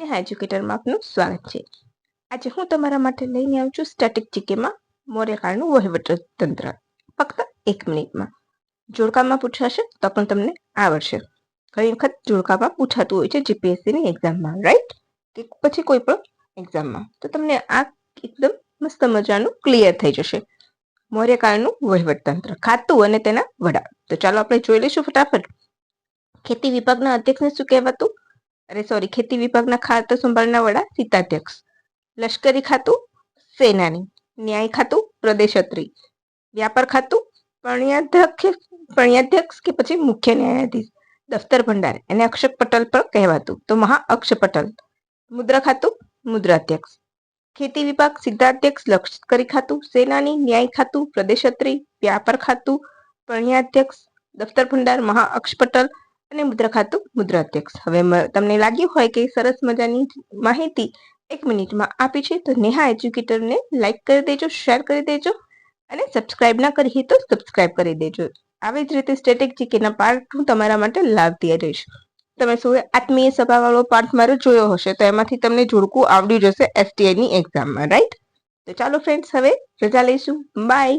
નેહા એજ્યુકેટરમાં આપનું સ્વાગત છે। આજે હું તમારા માટે લઈને આવું છું સ્ટેટિક જીકેમાં મૌર્યકાળનું વહીવટતંત્ર ફક્ત 1 મિનિટમાં। જોડકામાં પૂછાશે તો પણ તમને આવડશે। ઘણી વખત જોડકામાં પૂછાતું હોય છે જીપીએસસીની એક્ઝામમાં, રાઈટ, કે પછી કોઈ પણ એક્ઝામમાં, તો તમને આ એકદમ મસ્ત મજાનું ક્લિયર થઈ જશે। મૌર્યકાળનું વહીવટતંત્ર, ખાતું અને તેના વડા। તો ચાલો આપણે જોઈ લઈશું ફટાફટ। ખેતી વિભાગના અધ્યક્ષને શું કહેવાતું? ખેતી વિભાગના ખાતા સંભાળના વડા સીતાધ્યક્ષ। લશ્કરી ખાતું સેનાની। ન્યાય ખાતું પ્રદેશત્રી। વ્યાપાર ખાતું પણ્યાધ્યક્ષ કે પછી મુખ્ય ન્યાયાધીશ। દફતર ભંડાર એને અક્ષક પટલ પર કહેવાતું, તો મહાઅક્ષ પટલ। મુદ્રા ખાતું મુદ્રાધ્યક્ષ। ખેતી વિભાગ સિદ્ધાધ્યક્ષ। લશ્કરી ખાતું સેનાની। ન્યાય ખાતું પ્રદેશત્રી। વ્યાપાર ખાતું પણ્યાધ્યક્ષ। દફતર ભંડાર મહાઅક્ષ પટલ અને મુદ્રા ખાતું મુદ્રાધ્યક્ષ। હવે તમને લાગ્યું હોય કે સરસ મજાની માહિતી 1 મિનિટમાં આપી છે, તો નેહા એજ્યુકેટરને લાઈક કરી દેજો, શેર કરી દેજો અને સબસ્ક્રાઇબ ના કરી તો સબસ્ક્રાઇબ કરી દેજો। આવી જ રીતે સ્ટેટિક જીકેના પાર્ટ હું તમારા માટે લાવતી રહીશ। તમે સૌએ આત્મીય સભાવાળો પાર્ટ મારો જોયો હશે, તો એમાંથી તમને જોડકું આવડી જશે એસટીઆઈની એક્ઝામમાં, રાઈટ? તો ચાલો ફ્રેન્ડ્સ, હવે રજા લઈશું, બાય।